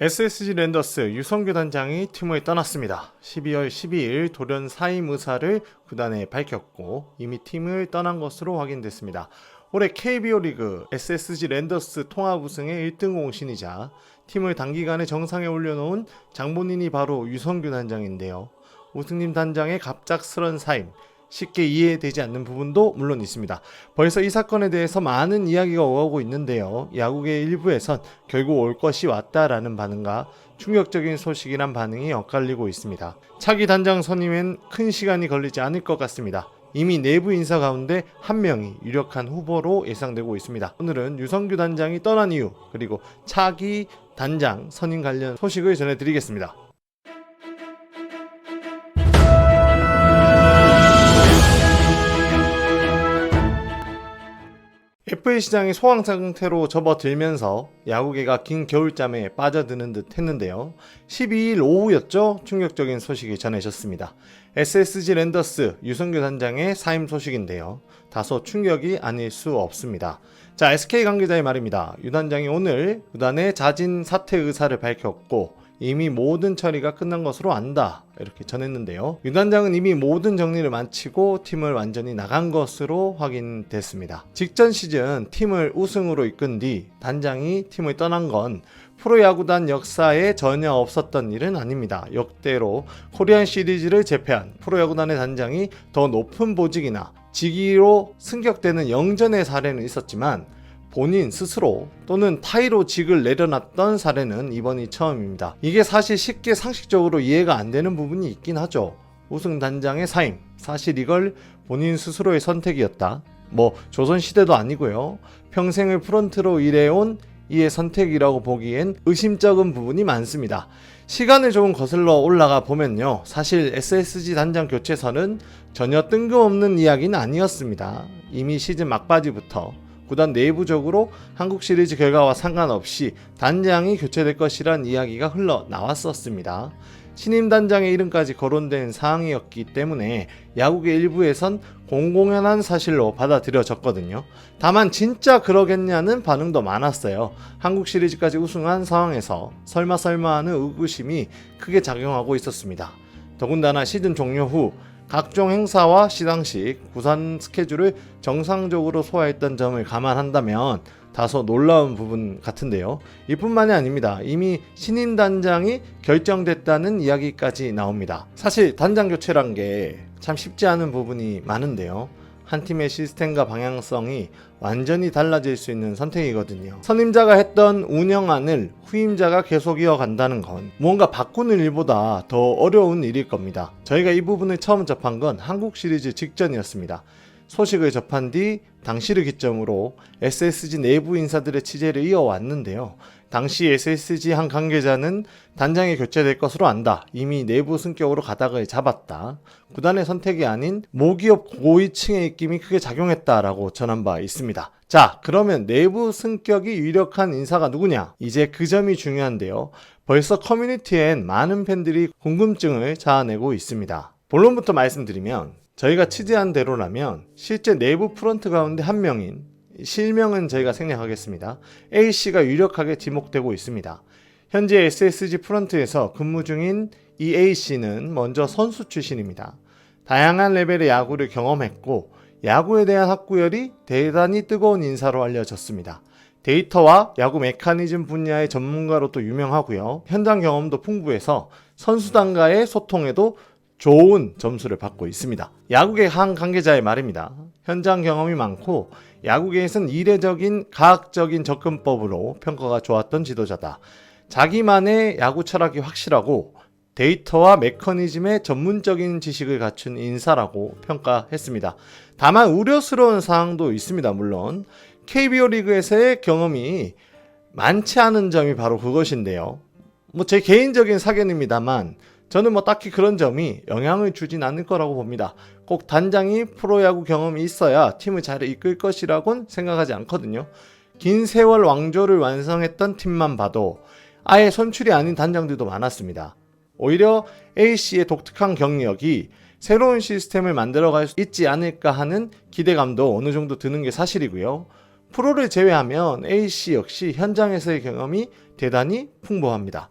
SSG 랜더스 유성규 단장이 팀을 떠났습니다. 12월 12일 돌연 사임 의사를 구단에 밝혔고 이미 팀을 떠난 것으로 확인됐습니다. 올해 KBO 리그 SSG 랜더스 통합 우승의 1등 공신이자 팀을 단기간에 정상에 올려놓은 장본인이 바로 유성규 단장인데요. 우승팀 단장의 갑작스런 사임, 쉽게 이해되지 않는 부분도 물론 있습니다. 벌써 이 사건에 대해서 많은 이야기가 오가고 있는데요. 야구계 일부에선 결국 올 것이 왔다라는 반응과 충격적인 소식이란 반응이 엇갈리고 있습니다. 차기 단장 선임엔 큰 시간이 걸리지 않을 것 같습니다. 이미 내부 인사 가운데 한 명이 유력한 후보로 예상되고 있습니다. 오늘은 유성규 단장이 떠난 이유, 그리고 차기 단장 선임 관련 소식을 전해드리겠습니다. FA 시장이 소강 상태로 접어들면서 야구계가 긴 겨울잠에 빠져드는 듯 했는데요. 12일 오후였죠. 충격적인 소식이 전해졌습니다. SSG 랜더스 유성규 단장의 사임 소식인데요. 다소 충격이 아닐 수 없습니다. 자, SK 관계자의 말입니다. 유 단장이 오늘 구단의 자진 사퇴 의사를 밝혔고 이미 모든 처리가 끝난 것으로 안다, 이렇게 전했는데요. 유 단장은 이미 모든 정리를 마치고 팀을 완전히 나간 것으로 확인됐습니다. 직전 시즌 팀을 우승으로 이끈 뒤 단장이 팀을 떠난 건 프로야구단 역사에 전혀 없었던 일은 아닙니다. 역대로 코리안 시리즈를 제패한 프로야구단의 단장이 더 높은 보직이나 직위로 승격되는 영전의 사례는 있었지만 본인 스스로 또는 타의로 직을 내려놨던 사례는 이번이 처음입니다. 이게 사실 쉽게 상식적으로 이해가 안 되는 부분이 있긴 하죠. 우승 단장의 사임, 사실 이걸 본인 스스로의 선택이었다. 조선시대도 아니고요. 평생을 프런트로 일해온 이의 선택이라고 보기엔 의심쩍은 부분이 많습니다. 시간을 조금 거슬러 올라가 보면요. 사실 SSG 단장 교체설은 전혀 뜬금없는 이야기는 아니었습니다. 이미 시즌 막바지부터 구단 내부적으로 한국 시리즈 결과와 상관없이 단장이 교체될 것이란 이야기가 흘러나왔었습니다. 신임 단장의 이름까지 거론된 사항이었기 때문에 야구계 일부에선 공공연한 사실로 받아들여졌거든요. 다만 진짜 그러겠냐는 반응도 많았어요. 한국 시리즈까지 우승한 상황에서 설마 하는 의구심이 크게 작용하고 있었습니다. 더군다나 시즌 종료 후 각종 행사와 시상식, 구단 스케줄을 정상적으로 소화했던 점을 감안한다면 다소 놀라운 부분 같은데요. 이뿐만이 아닙니다. 이미 신인 단장이 결정됐다는 이야기까지 나옵니다. 사실 단장 교체란 게 참 쉽지 않은 부분이 많은데요. 한 팀의 시스템과 방향성이 완전히 달라질 수 있는 선택이거든요. 선임자가 했던 운영안을 후임자가 계속 이어간다는 건 무언가 바꾸는 일보다 더 어려운 일일 겁니다. 저희가 이 부분을 처음 접한 건 한국 시리즈 직전이었습니다. 소식을 접한 뒤 당시를 기점으로 SSG 내부 인사들의 취재를 이어왔는데요. 당시 SSG 한 관계자는 단장이 교체될 것으로 안다. 이미 내부 승격으로 가닥을 잡았다. 구단의 선택이 아닌 모기업 고위층의 입김이 크게 작용했다라고 전한 바 있습니다. 자, 그러면 내부 승격이 유력한 인사가 누구냐? 이제 그 점이 중요한데요. 벌써 커뮤니티엔 많은 팬들이 궁금증을 자아내고 있습니다. 본론부터 말씀드리면 저희가 취재한 대로라면 실제 내부 프런트 가운데 한 명인, 실명은 저희가 생략하겠습니다. A씨가 유력하게 지목되고 있습니다. 현재 SSG 프런트에서 근무 중인 이 A씨는 먼저 선수 출신입니다. 다양한 레벨의 야구를 경험했고 야구에 대한 학구열이 대단히 뜨거운 인사로 알려졌습니다. 데이터와 야구 메커니즘 분야의 전문가로 또 유명하고요. 현장 경험도 풍부해서 선수단과의 소통에도 좋은 점수를 받고 있습니다. 야구계 한 관계자의 말입니다. 현장 경험이 많고 야구계에서는 이례적인 과학적인 접근법으로 평가가 좋았던 지도자다. 자기만의 야구 철학이 확실하고 데이터와 메커니즘의 전문적인 지식을 갖춘 인사라고 평가했습니다. 다만 우려스러운 사항도 있습니다. 물론 KBO 리그에서의 경험이 많지 않은 점이 바로 그것인데요. 제 개인적인 사견입니다만 저는 딱히 그런 점이 영향을 주진 않을 거라고 봅니다. 꼭 단장이 프로야구 경험이 있어야 팀을 잘 이끌 것이라고는 생각하지 않거든요. 긴 세월 왕조를 완성했던 팀만 봐도 아예 선출이 아닌 단장들도 많았습니다. 오히려 A씨의 독특한 경력이 새로운 시스템을 만들어갈 수 있지 않을까 하는 기대감도 어느 정도 드는 게 사실이고요. 프로를 제외하면 A씨 역시 현장에서의 경험이 대단히 풍부합니다.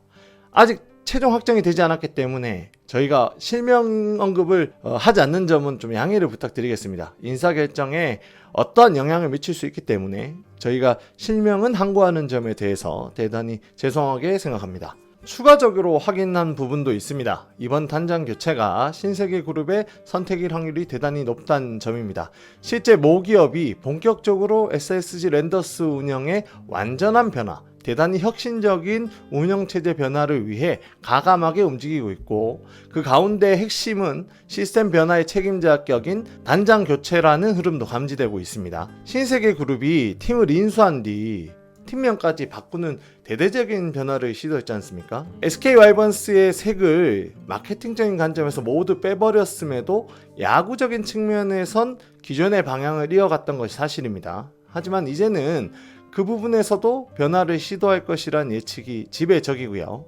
아직 최종 확정이 되지 않았기 때문에 저희가 실명 언급을 하지 않는 점은 좀 양해를 부탁드리겠습니다. 인사결정에 어떠한 영향을 미칠 수 있기 때문에 저희가 실명은 항고하는 점에 대해서 대단히 죄송하게 생각합니다. 추가적으로 확인한 부분도 있습니다. 이번 단장 교체가 신세계그룹의 선택일 확률이 대단히 높다는 점입니다. 실제 모 기업이 본격적으로 SSG 랜더스 운영의 완전한 변화, 대단히 혁신적인 운영체제 변화를 위해 가감하게 움직이고 있고, 그 가운데 핵심은 시스템 변화의 책임자 격인 단장 교체라는 흐름도 감지되고 있습니다. 신세계그룹이 팀을 인수한 뒤 팀명까지 바꾸는 대대적인 변화를 시도했지 않습니까? SK 와이번스의 색을 마케팅적인 관점에서 모두 빼버렸음에도 야구적인 측면에선 기존의 방향을 이어갔던 것이 사실입니다. 하지만 이제는 그 부분에서도 변화를 시도할 것이란 예측이 지배적이고요.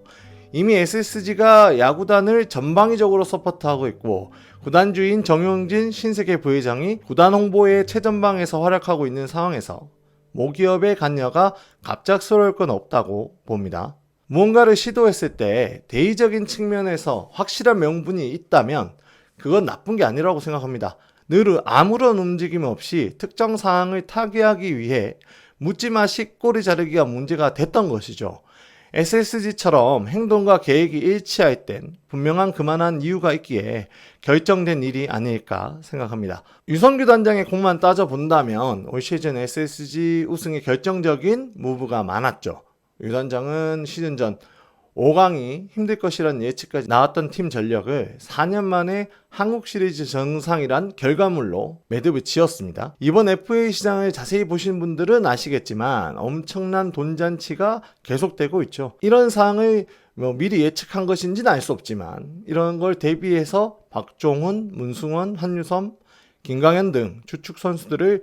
이미 SSG가 야구단을 전방위적으로 서포트하고 있고, 구단주인 정용진 신세계 부회장이 구단 홍보에 최전방에서 활약하고 있는 상황에서 모기업의 관여가 갑작스러울 건 없다고 봅니다. 무언가를 시도했을 때 대의적인 측면에서 확실한 명분이 있다면 그건 나쁜 게 아니라고 생각합니다. 늘 아무런 움직임 없이 특정 사항을 타개하기 위해 묻지마식 꼬리 자르기가 문제가 됐던 것이죠. SSG처럼 행동과 계획이 일치할 땐 분명한 그만한 이유가 있기에 결정된 일이 아닐까 생각합니다. 유성규 단장의 공만 따져본다면 올 시즌 SSG 우승에 결정적인 무브가 많았죠. 유 단장은 시즌 전 5강이 힘들 것이라는 예측까지 나왔던 팀 전력을 4년 만에 한국 시리즈 정상이란 결과물로 매듭을 지었습니다. 이번 FA 시장을 자세히 보신 분들은 아시겠지만 엄청난 돈잔치가 계속되고 있죠. 이런 사항을 미리 예측한 것인지는 알 수 없지만 이런 걸 대비해서 박종훈, 문승원, 한유섬, 김광현 등 주축 선수들을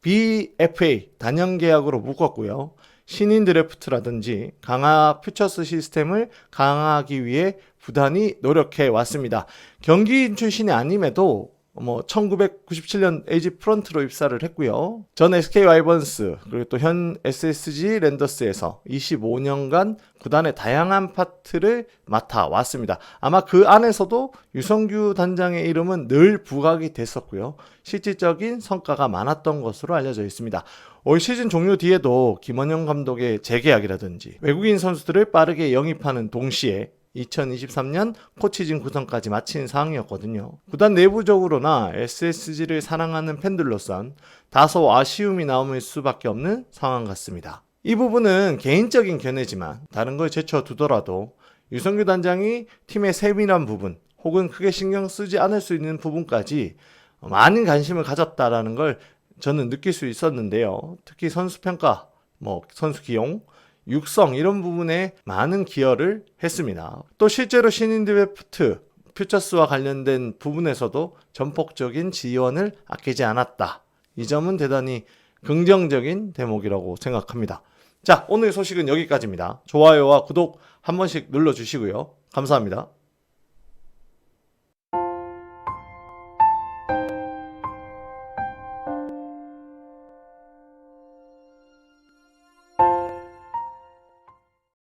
BFA 단연 계약으로 묶었고요. 신인 드래프트라든지 강화 퓨처스 시스템을 강화하기 위해 부단히 노력해 왔습니다. 경기인 출신이 아님에도 1997년 LG 프런트로 입사를 했고요. 전 SK 와이번스 그리고 또 현 SSG 랜더스에서 25년간 구단의 다양한 파트를 맡아왔습니다. 아마 그 안에서도 유성규 단장의 이름은 늘 부각이 됐었고요. 실질적인 성과가 많았던 것으로 알려져 있습니다. 올 시즌 종료 뒤에도 김원영 감독의 재계약이라든지 외국인 선수들을 빠르게 영입하는 동시에 2023년 코치진 구성까지 마친 상황이었거든요. 구단 내부적으로나 SSG를 사랑하는 팬들로선 다소 아쉬움이 남을 수밖에 없는 상황 같습니다. 이 부분은 개인적인 견해지만 다른 걸 제쳐두더라도 유성규 단장이 팀의 세밀한 부분 혹은 크게 신경 쓰지 않을 수 있는 부분까지 많은 관심을 가졌다라는 걸 저는 느낄 수 있었는데요. 특히 선수 평가, 선수 기용, 육성 이런 부분에 많은 기여를 했습니다. 또 실제로 신인 드래프트, 퓨처스와 관련된 부분에서도 전폭적인 지원을 아끼지 않았다. 이 점은 대단히 긍정적인 대목이라고 생각합니다. 자, 오늘 소식은 여기까지입니다. 좋아요와 구독 한 번씩 눌러주시고요. 감사합니다.